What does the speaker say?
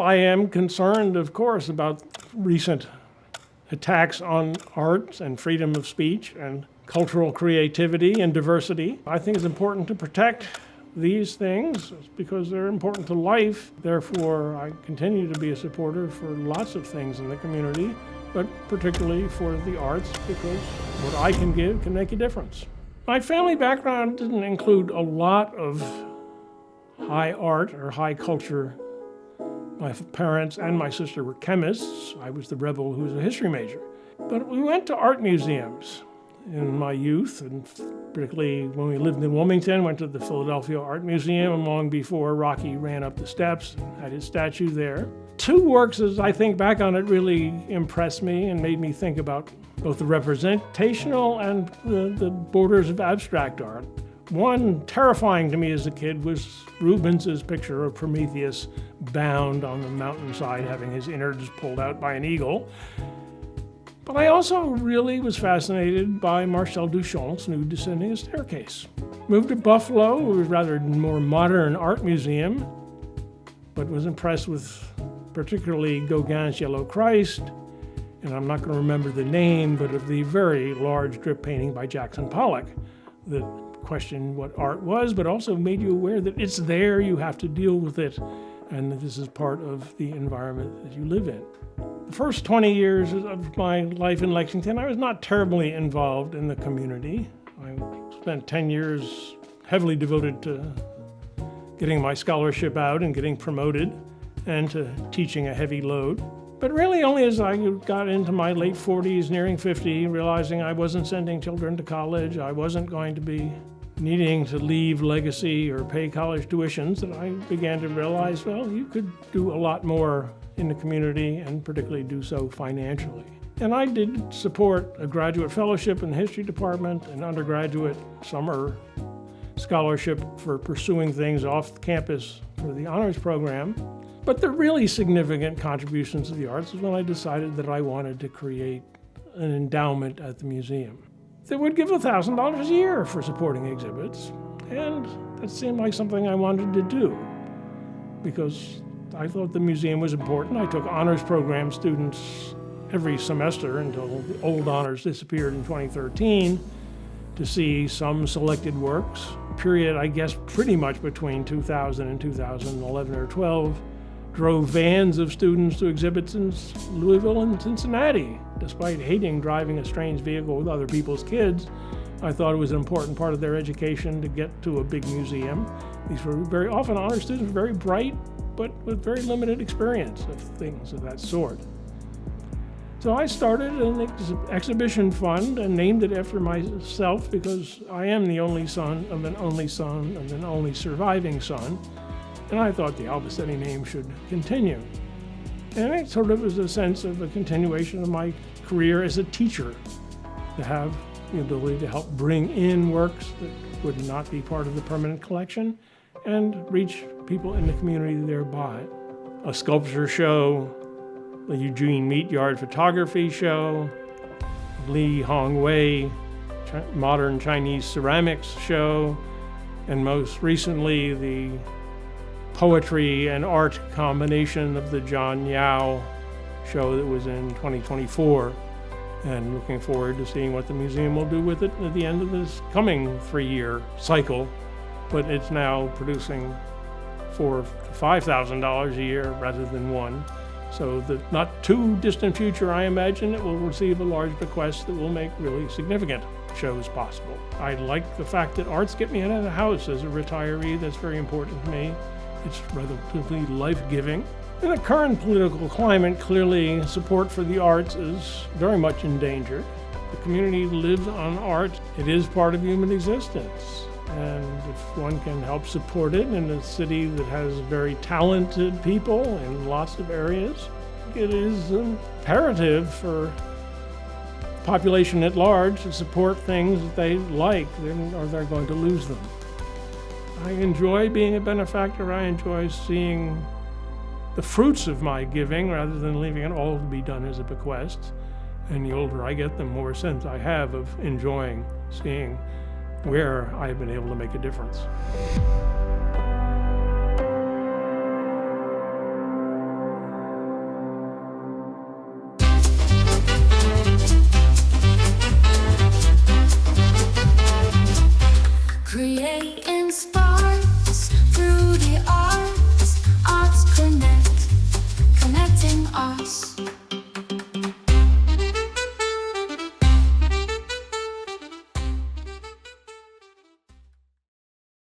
I am concerned, of course, about recent attacks on art and freedom of speech and cultural creativity and diversity. I think it's important to protect these things because they're important to life. Therefore, I continue to be a supporter for lots of things in the community, but particularly for the arts because what I can give can make a difference. My family background didn't include a lot of high art or high culture. My parents and my sister were chemists. I was the rebel who was a history major. But we went to art museums in my youth, and particularly when we lived in Wilmington, went to the Philadelphia Art Museum long before Rocky ran up the steps and had his statue there. Two works, as I think back on it, really impressed me and made me think about both the representational and the borders of abstract art. One terrifying to me as a kid was Rubens's picture of Prometheus bound on the mountainside, having his innards pulled out by an eagle. But I also really was fascinated by Marcel Duchamp's Nude Descending a Staircase. Moved to Buffalo, it was a rather more modern art museum, but was impressed with particularly Gauguin's Yellow Christ, and I'm not going to remember the name, but of the very large drip painting by Jackson Pollock that questioned what art was, but also made you aware that it's there, you have to deal with it, and that this is part of the environment that you live in. The first 20 years of my life in Lexington, I was not terribly involved in the community. I spent 10 years heavily devoted to getting my scholarship out and getting promoted and to teaching a heavy load. But really only as I got into my late 40s, nearing 50, realizing I wasn't sending children to college, I wasn't going to be needing to leave legacy or pay college tuitions, that I began to realize, well, you could do a lot more in the community and particularly do so financially. And I did support a graduate fellowship in the history department, an undergraduate summer scholarship for pursuing things off campus for the honors program. But the really significant contributions to the arts is when I decided that I wanted to create an endowment at the museum that would give $1,000 a year for supporting exhibits. And that seemed like something I wanted to do because I thought the museum was important. I took honors program students every semester until the old honors disappeared in 2013 to see some selected works. Period, I guess, pretty much between 2000 and 2011 or 12. Drove vans of students to exhibits in Louisville and Cincinnati. Despite hating driving a strange vehicle with other people's kids, I thought it was an important part of their education to get to a big museum. These were very often honor students, very bright, but with very limited experience of things of that sort. So I started an exhibition fund and named it after myself because I am the only son of an only surviving son. And I thought the Albisetti name should continue. And it sort of was a sense of a continuation of my career as a teacher, to have the ability to help bring in works that would not be part of the permanent collection and reach people in the community thereby. A sculpture show, the Eugene Meat Yard photography show, Li Hongwei modern Chinese ceramics show, and most recently the poetry and art combination of the John Yao show that was in 2024. And looking forward to seeing what the museum will do with it at the end of this coming 3-year cycle. But it's now producing $4,000 to $5,000 a year rather than one. So the not too distant future, I imagine, it will receive a large bequest that will make really significant shows possible. I like the fact that arts get me out of the house as a retiree. That's very important to me. It's relatively life-giving. In the current political climate, clearly support for the arts is very much endangered. The community lives on art. It is part of human existence. And if one can help support it in a city that has very talented people in lots of areas, it is imperative for the population at large to support things that they like, or they're going to lose them. I enjoy being a benefactor. I enjoy seeing the fruits of my giving rather than leaving it all to be done as a bequest. And the older I get, the more sense I have of enjoying seeing where I've been able to make a difference.